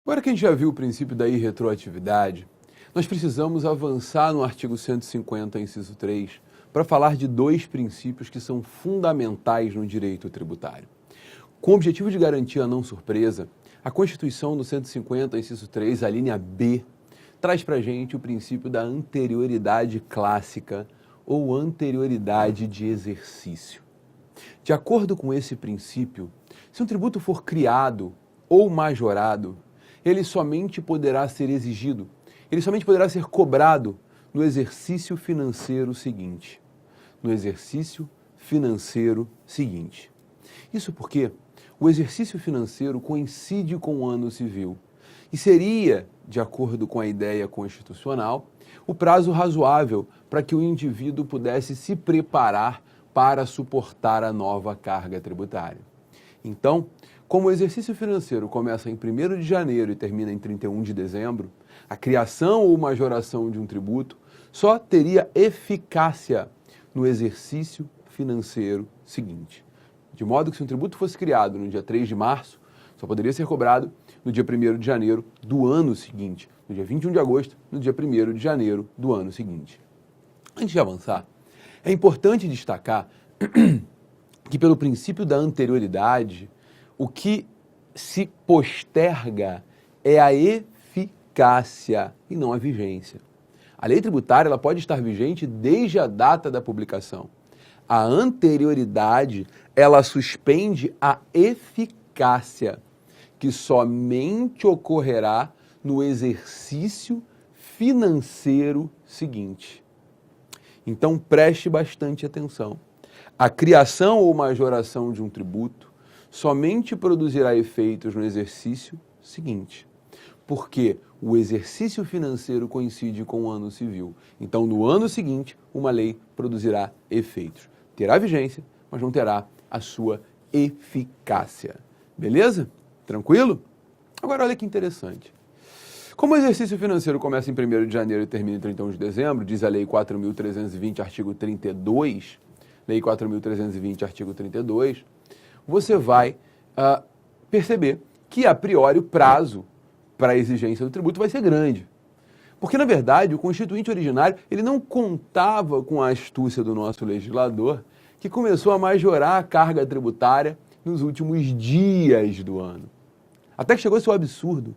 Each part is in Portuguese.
Agora que a gente já viu o princípio da irretroatividade, nós precisamos avançar no artigo 150, inciso 3, para falar de dois princípios que são fundamentais no direito tributário. Com o objetivo de garantir a não surpresa, a Constituição no 150, inciso 3, a linha B, traz para a gente o princípio da anterioridade clássica ou anterioridade de exercício. De acordo com esse princípio, se um tributo for criado ou majorado, ele somente poderá ser exigido, ele somente poderá ser cobrado no exercício financeiro seguinte. No exercício financeiro seguinte. Isso porque o exercício financeiro coincide com o ano civil e seria, de acordo com a ideia constitucional, o prazo razoável para que o indivíduo pudesse se preparar para suportar a nova carga tributária. Então, como o exercício financeiro começa em 1º de janeiro e termina em 31 de dezembro, a criação ou majoração de um tributo só teria eficácia no exercício financeiro seguinte. De modo que se um tributo fosse criado no dia 3 de março, só poderia ser cobrado no dia 1º de janeiro do ano seguinte, no dia 21 de agosto, no dia 1º de janeiro do ano seguinte. Antes de avançar, é importante destacar que, pelo princípio da anterioridade, o que se posterga é a eficácia e não a vigência. A lei tributária ela pode estar vigente desde a data da publicação. A anterioridade, ela suspende a eficácia, que somente ocorrerá no exercício financeiro seguinte. Então, preste bastante atenção. A criação ou majoração de um tributo somente produzirá efeitos no exercício seguinte, porque o exercício financeiro coincide com o ano civil. Então, no ano seguinte, uma lei produzirá efeitos. Terá vigência, mas não terá a sua eficácia. Beleza? Tranquilo? Agora, olha que interessante. Como o exercício financeiro começa em 1º de janeiro e termina em 31 de dezembro, diz a Lei 4.320, artigo 32, Lei 4.320, artigo 32, você vai perceber que, a priori, o prazo para a exigência do tributo vai ser grande. Porque, na verdade, o constituinte originário ele não contava com a astúcia do nosso legislador, que começou a majorar a carga tributária nos últimos dias do ano. Até que chegou-se o absurdo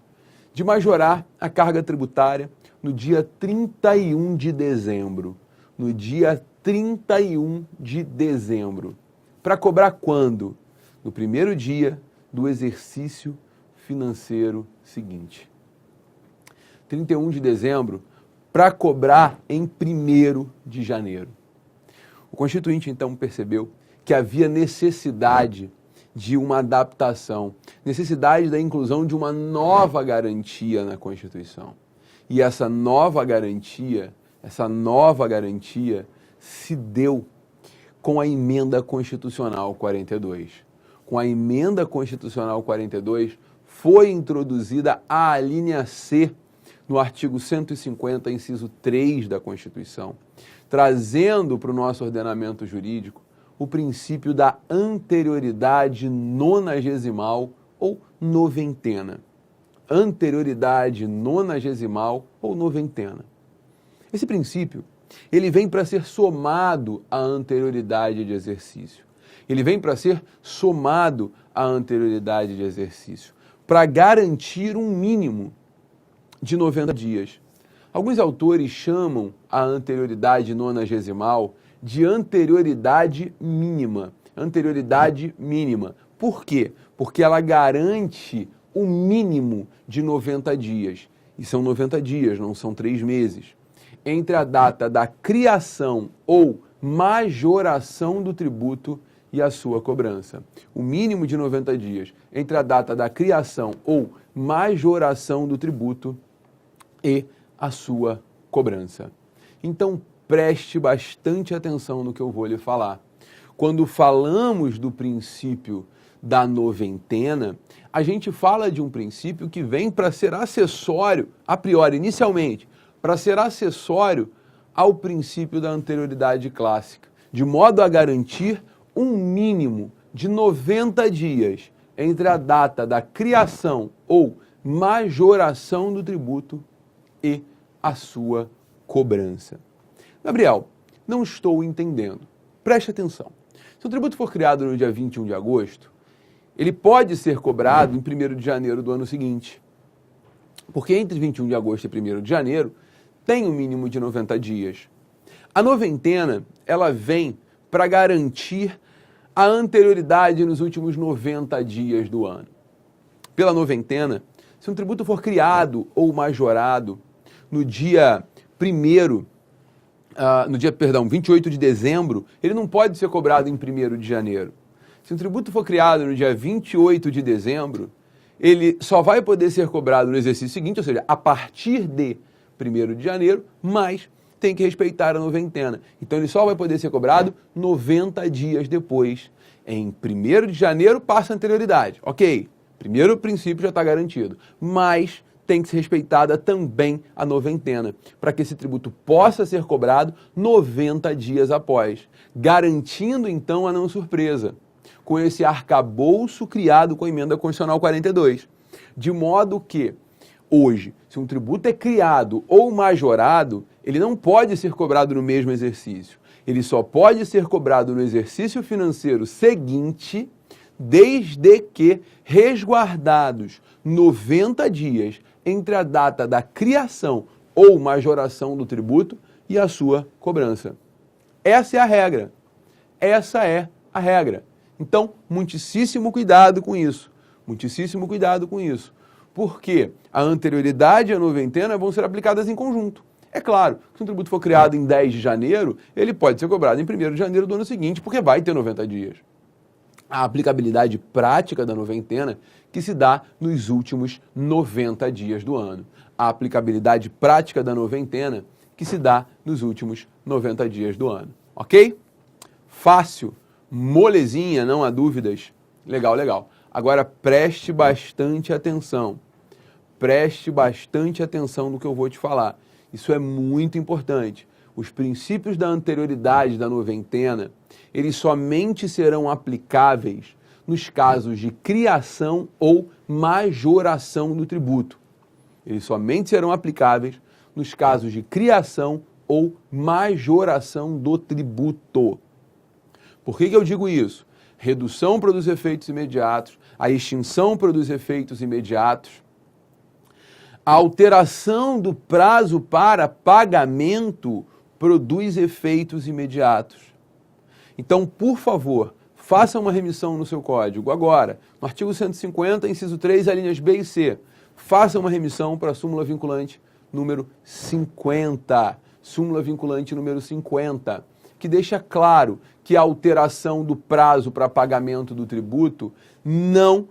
de majorar a carga tributária no dia 31 de dezembro. No dia 31 de dezembro. Para cobrar quando? No primeiro dia do exercício financeiro seguinte. 31 de dezembro, para cobrar em 1º de janeiro. O Constituinte, então, percebeu que havia necessidade de uma adaptação, necessidade da inclusão de uma nova garantia na Constituição. E essa nova garantia se deu com a Emenda Constitucional 42. Com a Emenda Constitucional 42, foi introduzida a alínea C no artigo 150, inciso 3 da Constituição, trazendo para o nosso ordenamento jurídico o princípio da anterioridade nonagesimal ou noventena. Anterioridade nonagesimal ou noventena. Esse princípio, ele vem para ser somado à anterioridade de exercício. Ele vem para ser somado à anterioridade de exercício, para garantir um mínimo de 90 dias. Alguns autores chamam a anterioridade nonagesimal de anterioridade mínima. Anterioridade mínima. Por quê? Porque ela garante o mínimo de 90 dias. E são 90 dias, não são 3 meses. Entre a data da criação ou majoração do tributo e a sua cobrança. O mínimo de 90 dias entre a data da criação ou majoração do tributo e a sua cobrança. Então, preste bastante atenção no que eu vou lhe falar. Quando falamos do princípio da noventena, a gente fala de um princípio que vem para ser acessório, a priori, inicialmente, para ser acessório ao princípio da anterioridade clássica, de modo a garantir um mínimo de 90 dias entre a data da criação ou majoração do tributo e a sua cobrança. Gabriel, não estou entendendo. Preste atenção. Se o tributo for criado no dia 21 de agosto, ele pode ser cobrado em 1º de janeiro do ano seguinte. Porque entre 21 de agosto e 1º de janeiro tem um mínimo de 90 dias. A noventena, ela vem para garantir a anterioridade nos últimos 90 dias do ano. Pela noventena, se um tributo for criado ou majorado no dia 28 de dezembro, ele não pode ser cobrado em 1º de janeiro. Se um tributo for criado no dia 28 de dezembro, ele só vai poder ser cobrado no exercício seguinte, ou seja, a partir de 1º de janeiro, mas tem que respeitar a noventena. Então ele só vai poder ser cobrado 90 dias depois. Em 1º de janeiro passa a anterioridade. Ok, primeiro princípio já está garantido, mas tem que ser respeitada também a noventena, para que esse tributo possa ser cobrado 90 dias após, garantindo então a não surpresa, com esse arcabouço criado com a Emenda Constitucional 42. De modo que, hoje, se um tributo é criado ou majorado, ele não pode ser cobrado no mesmo exercício. Ele só pode ser cobrado no exercício financeiro seguinte, desde que resguardados 90 dias entre a data da criação ou majoração do tributo e a sua cobrança. Essa é a regra. Essa é a regra. Então, muitíssimo cuidado com isso. Muitíssimo cuidado com isso. Porque a anterioridade e a noventena vão ser aplicadas em conjunto. É claro, se um tributo for criado em 10 de janeiro, ele pode ser cobrado em 1º de janeiro do ano seguinte, porque vai ter 90 dias. A aplicabilidade prática da noventena que se dá nos últimos 90 dias do ano. A aplicabilidade prática da noventena que se dá nos últimos 90 dias do ano. Ok? Fácil, molezinha, não há dúvidas. Legal, legal. Agora preste bastante atenção. Preste bastante atenção no que eu vou te falar. Isso é muito importante. Os princípios da anterioridade da noventena, eles somente serão aplicáveis nos casos de criação ou majoração do tributo. Eles somente serão aplicáveis nos casos de criação ou majoração do tributo. Por que eu digo isso? Redução produz efeitos imediatos, a extinção produz efeitos imediatos, a alteração do prazo para pagamento produz efeitos imediatos. Então, por favor, faça uma remissão no seu código agora, no artigo 150, inciso 3, alíneas B e C. Faça uma remissão para a súmula vinculante número 50. Súmula vinculante número 50, que deixa claro que a alteração do prazo para pagamento do tributo não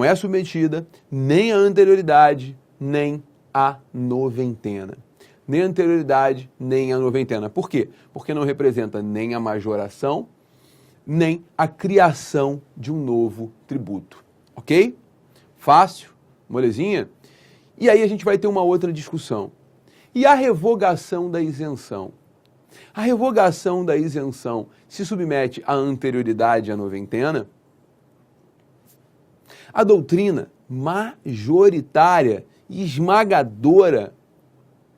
é submetida nem à anterioridade, nem à noventena. Nem a anterioridade, nem a noventena. Por quê? Porque não representa nem a majoração, nem a criação de um novo tributo. Ok? Fácil? Molezinha? E aí a gente vai ter uma outra discussão. E a revogação da isenção? A revogação da isenção se submete à anterioridade à noventena? A doutrina majoritária e esmagadora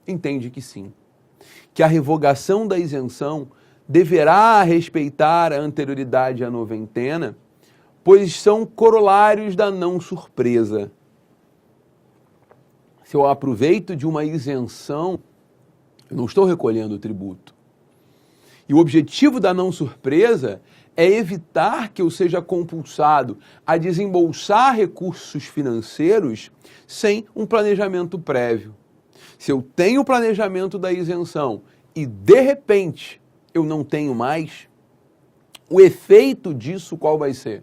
entende que sim, que a revogação da isenção deverá respeitar a anterioridade à noventena, pois são corolários da não surpresa. Se eu aproveito de uma isenção, eu não estou recolhendo o tributo. E o objetivo da não surpresa é evitar que eu seja compulsado a desembolsar recursos financeiros sem um planejamento prévio. Se eu tenho o planejamento da isenção e, de repente, eu não tenho mais, o efeito disso qual vai ser?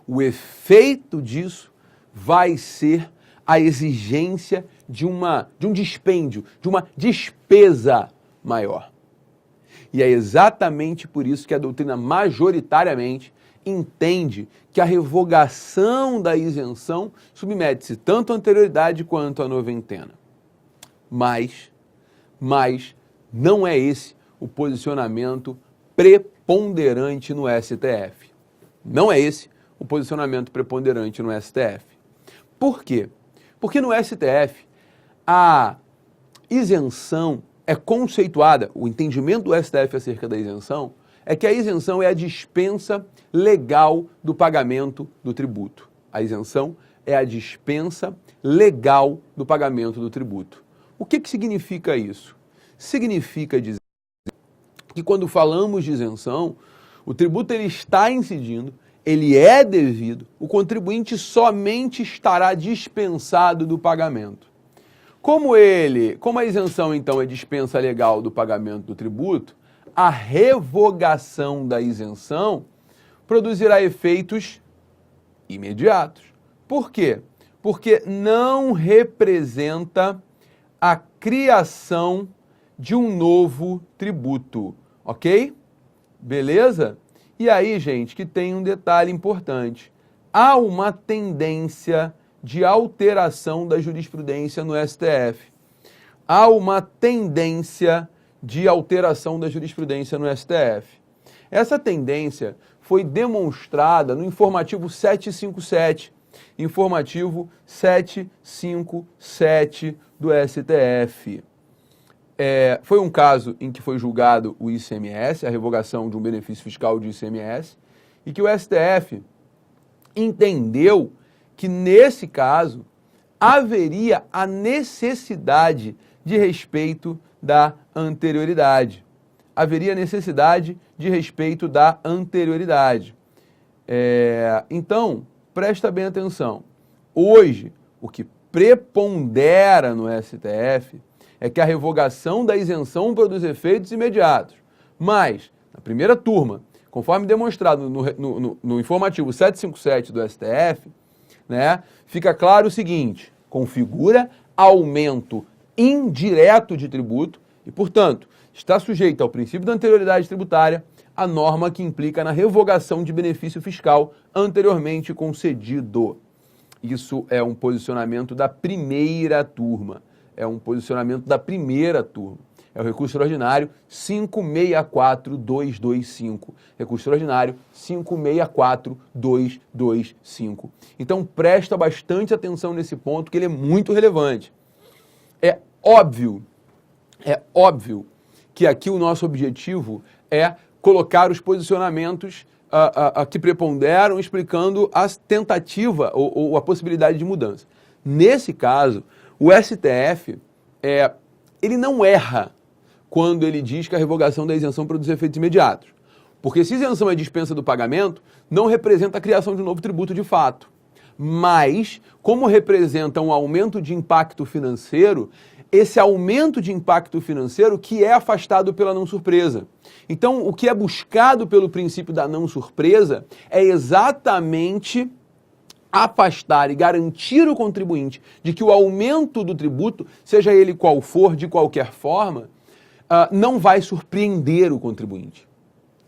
O efeito disso vai ser a exigência de um dispêndio, de uma despesa maior. E é exatamente por isso que a doutrina majoritariamente entende que a revogação da isenção submete-se tanto à anterioridade quanto à noventena. Mas não é esse o posicionamento preponderante no STF. Não é esse o posicionamento preponderante no STF. Por quê? Porque no STF a isenção é conceituada, o entendimento do STF acerca da isenção é que a isenção é a dispensa legal do pagamento do tributo. A isenção é a dispensa legal do pagamento do tributo. O que significa isso? Significa dizer que quando falamos de isenção, o tributo ele está incidindo, ele é devido, o contribuinte somente estará dispensado do pagamento. Como a isenção então é dispensa legal do pagamento do tributo, a revogação da isenção produzirá efeitos imediatos. Por quê? Porque não representa a criação de um novo tributo, ok? Beleza? E aí, gente, que tem um detalhe importante. Há uma tendência de alteração da jurisprudência no STF. Há uma tendência de alteração da jurisprudência no STF. Essa tendência foi demonstrada no informativo 757. Informativo 757 do STF. Foi um caso em que foi julgado o ICMS, a revogação de um benefício fiscal de ICMS, e que o STF entendeu que, nesse caso, haveria a necessidade de respeito da anterioridade. Haveria necessidade de respeito da anterioridade. Então, presta bem atenção. Hoje, o que prepondera no STF é que a revogação da isenção produz efeitos imediatos. Mas, na primeira turma, conforme demonstrado no informativo 757 do STF, né, fica claro o seguinte: configura aumento indireto de tributo e, portanto, está sujeito ao princípio da anterioridade tributária a norma que implica na revogação de benefício fiscal anteriormente concedido. Isso é um posicionamento da primeira turma. É um posicionamento da primeira turma. É o recurso extraordinário 564225. Recurso extraordinário 564225. Então, presta bastante atenção nesse ponto, que ele é muito relevante. É óbvio que aqui o nosso objetivo é colocar os posicionamentos que preponderam, explicando a tentativa ou a possibilidade de mudança. Nesse caso, o STF, ele não erra quando ele diz que a revogação da isenção produz efeitos imediatos. Porque se isenção é dispensa do pagamento, não representa a criação de um novo tributo de fato. Mas, como representa um aumento de impacto financeiro, esse aumento de impacto financeiro que é afastado pela não surpresa. Então, o que é buscado pelo princípio da não surpresa é exatamente afastar e garantir o contribuinte de que o aumento do tributo, seja ele qual for, de qualquer forma, não vai surpreender o contribuinte.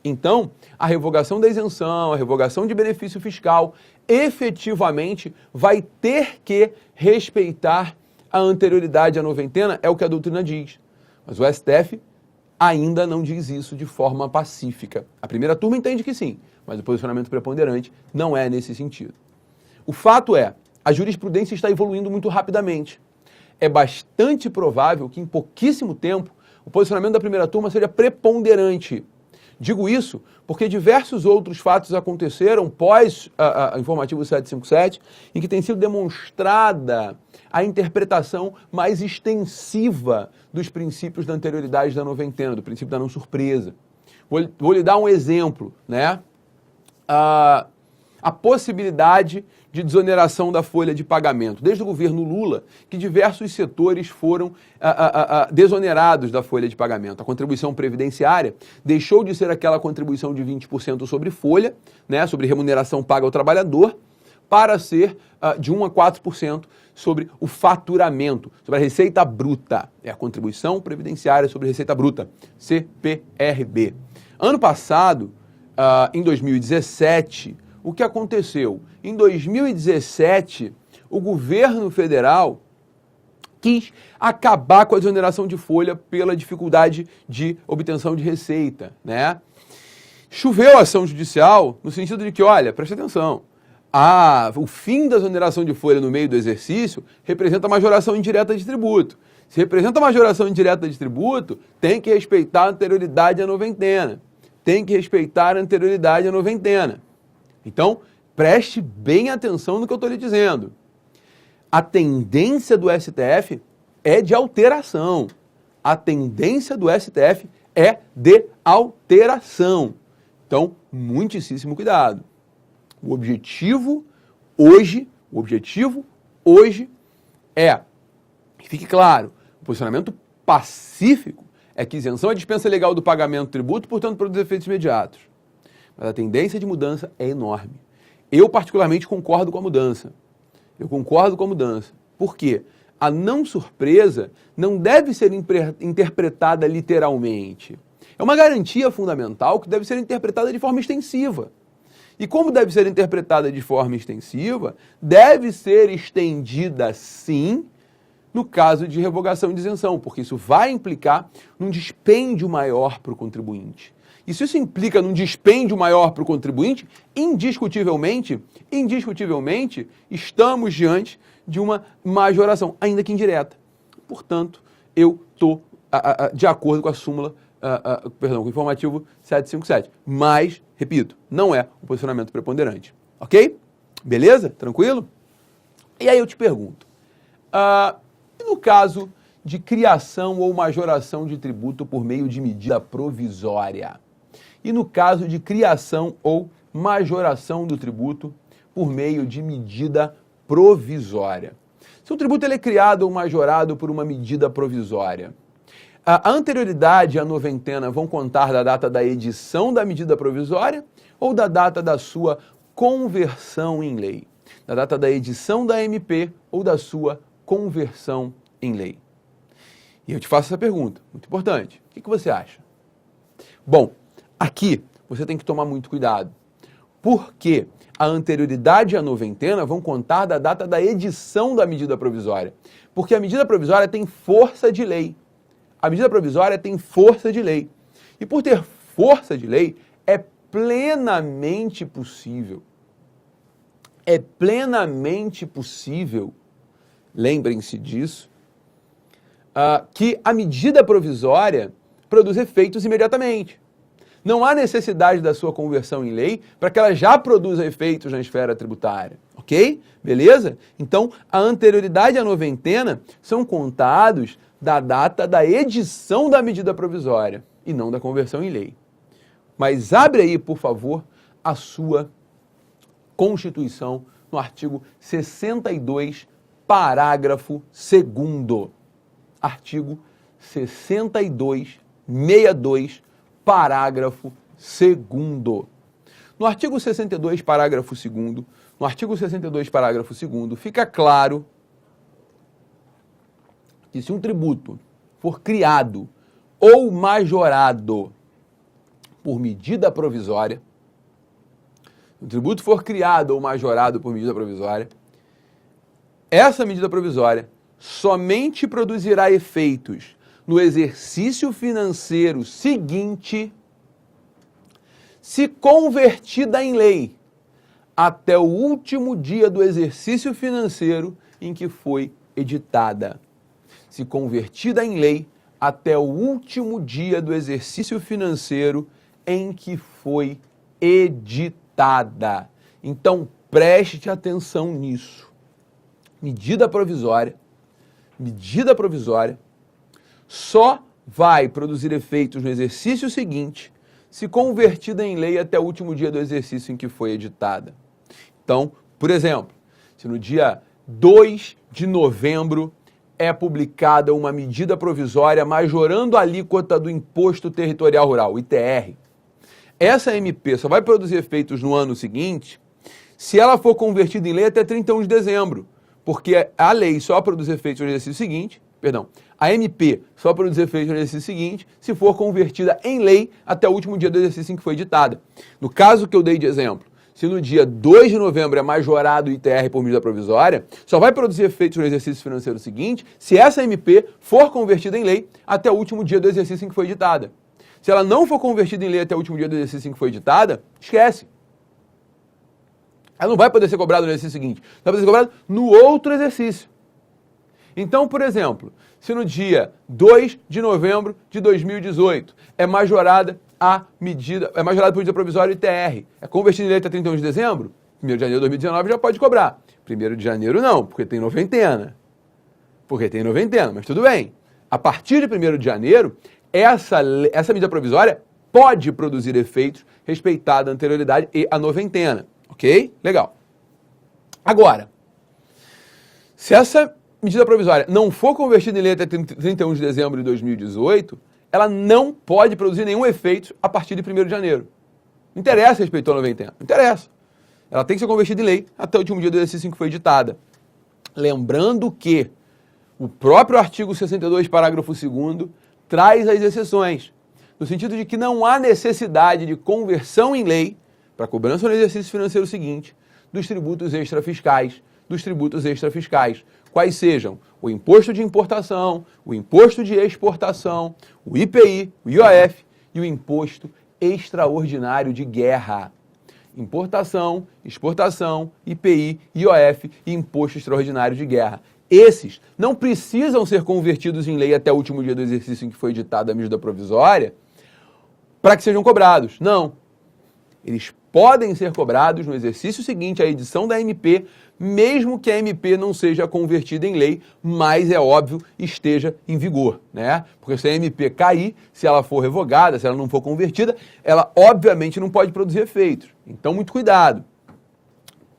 Então, a revogação da isenção, a revogação de benefício fiscal, efetivamente vai ter que respeitar a anterioridade à noventena, é o que a doutrina diz. Mas o STF ainda não diz isso de forma pacífica. A primeira turma entende que sim, mas o posicionamento preponderante não é nesse sentido. O fato é, a jurisprudência está evoluindo muito rapidamente. É bastante provável que em pouquíssimo tempo o posicionamento da primeira turma seja preponderante. Digo isso porque diversos outros fatos aconteceram pós informativo 757, em que tem sido demonstrada a interpretação mais extensiva dos princípios da anterioridade da noventena, do princípio da não surpresa. Vou lhe dar um exemplo, né? A possibilidade de desoneração da folha de pagamento. Desde o governo Lula, que diversos setores foram desonerados da folha de pagamento. A contribuição previdenciária deixou de ser aquela contribuição de 20% sobre folha, né, sobre remuneração paga ao trabalhador, para ser de 1 a 4% sobre o faturamento, sobre a receita bruta. É a contribuição previdenciária sobre receita bruta, CPRB. Ano passado, em 2017, o que aconteceu? Em 2017, o governo federal quis acabar com a desoneração de folha pela dificuldade de obtenção de receita, né? Choveu a ação judicial no sentido de que, olha, presta atenção, o fim da exoneração de folha no meio do exercício representa a majoração indireta de tributo. Se representa a majoração indireta de tributo, tem que respeitar a anterioridade à noventena. Tem que respeitar a anterioridade à noventena. Então, preste bem atenção no que eu estou lhe dizendo. A tendência do STF é de alteração. A tendência do STF é de alteração. Então, muitíssimo cuidado. O objetivo hoje é, que fique claro, o posicionamento pacífico é que isenção é dispensa legal do pagamento do tributo, portanto, produz efeitos imediatos. Mas a tendência de mudança é enorme. Eu, particularmente, concordo com a mudança. Por quê? A não surpresa não deve ser interpretada literalmente. É uma garantia fundamental que deve ser interpretada de forma extensiva. E como deve ser interpretada de forma extensiva, deve ser estendida, sim, no caso de revogação de isenção, porque isso vai implicar num dispêndio maior para o contribuinte. E se isso implica num dispêndio maior para o contribuinte, indiscutivelmente, estamos diante de uma majoração, ainda que indireta. Portanto, eu estou de acordo com a súmula, com o informativo 757. Mas, repito, não é o posicionamento preponderante. Ok? Beleza? Tranquilo? E aí eu te pergunto, e no caso de criação ou majoração de tributo por meio de medida provisória? E no caso de criação ou majoração do tributo por meio de medida provisória? Se o tributo ele é criado ou majorado por uma medida provisória, a anterioridade e a noventena vão contar da data da edição da medida provisória ou da data da sua conversão em lei? Da data da edição da MP ou da sua conversão em lei? E eu te faço essa pergunta, muito importante. O que você acha? Bom, aqui você tem que tomar muito cuidado, porque a anterioridade e a noventena vão contar da data da edição da medida provisória, porque a medida provisória tem força de lei. A medida provisória tem força de lei. E por ter força de lei, é plenamente possível, lembrem-se disso, que a medida provisória produz efeitos imediatamente. Não há necessidade da sua conversão em lei para que ela já produza efeitos na esfera tributária, ok? Beleza? Então, a anterioridade e a noventena são contados da data da edição da medida provisória e não da conversão em lei. Mas abre aí, por favor, a sua Constituição no artigo 62, parágrafo 2º. Artigo 62, 62, parágrafo 2º. No artigo 62, parágrafo 2º, fica claro que se um tributo for criado ou majorado por medida provisória, essa medida provisória somente produzirá efeitos no exercício financeiro seguinte, se convertida em lei, até o último dia do exercício financeiro em que foi editada. Se convertida em lei, até o último dia do exercício financeiro em que foi editada. Então, preste atenção nisso. Medida provisória só vai produzir efeitos no exercício seguinte, se convertida em lei até o último dia do exercício em que foi editada. Então, por exemplo, se no dia 2 de novembro é publicada uma medida provisória majorando a alíquota do Imposto Territorial Rural, ITR, essa MP só vai produzir efeitos no ano seguinte se ela for convertida em lei até 31 de dezembro, porque a lei só produz efeitos no exercício seguinte, a MP só produz efeitos no exercício seguinte se for convertida em lei até o último dia do exercício em que foi editada. No caso que eu dei de exemplo, se no dia 2 de novembro é majorado o ITR por medida provisória, só vai produzir efeitos no exercício financeiro seguinte se essa MP for convertida em lei até o último dia do exercício em que foi editada. Se ela não for convertida em lei até o último dia do exercício em que foi editada, esquece. ela não vai poder ser cobrada no exercício seguinte, vai poder ser cobrada no outro exercício. Então, por exemplo, se no dia 2 de novembro de 2018 é majorada por medida provisória ITR, é convertida em lei até 31 de dezembro, 1º de janeiro de 2019 já pode cobrar. 1º de janeiro não, porque tem noventena. Mas tudo bem. A partir de 1º de janeiro, essa medida provisória pode produzir efeitos respeitada a anterioridade e a noventena. Ok? Legal. Agora, se essa medida provisória não for convertida em lei até 31 de dezembro de 2018, ela não pode produzir nenhum efeito a partir de 1º de janeiro. Não interessa respeitou a noventena. Não interessa. Ela tem que ser convertida em lei até o último dia do exercício em que foi editada. Lembrando que o próprio artigo 62, parágrafo 2º, traz as exceções, no sentido de que não há necessidade de conversão em lei para cobrança no exercício financeiro seguinte dos tributos extrafiscais, quais sejam o imposto de importação, o imposto de exportação, o IPI, o IOF e o imposto extraordinário de guerra. Importação, exportação, IPI, IOF e imposto extraordinário de guerra. Esses não precisam ser convertidos em lei até o último dia do exercício em que foi editada a medida provisória para que sejam cobrados. Não. Eles podem ser cobrados no exercício seguinte à edição da MP, mesmo que a MP não seja convertida em lei, mas é óbvio esteja em vigor, né? Porque se a MP cair, se ela for revogada, se ela não for convertida, ela obviamente não pode produzir efeitos. Então, muito cuidado.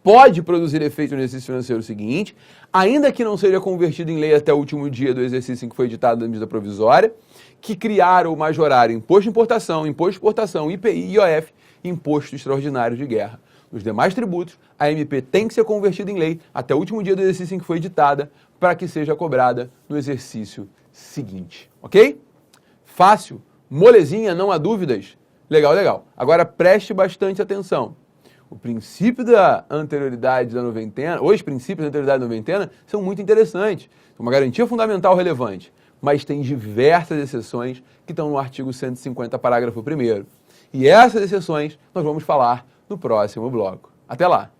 Pode produzir efeito no exercício financeiro seguinte, ainda que não seja convertido em lei até o último dia do exercício em que foi editada a medida provisória, que criar ou majorar imposto de importação, imposto de exportação, IPI, IOF, imposto extraordinário de guerra. Nos demais tributos, a MP tem que ser convertida em lei até o último dia do exercício em que foi editada para que seja cobrada no exercício seguinte. Ok? Fácil, molezinha, não há dúvidas? Legal, legal. Agora preste bastante atenção. O princípio da anterioridade da noventena, os princípios da anterioridade da noventena são muito interessantes. É uma garantia fundamental relevante, mas tem diversas exceções que estão no artigo 150, parágrafo 1º. E essas exceções nós vamos falar no próximo bloco. Até lá!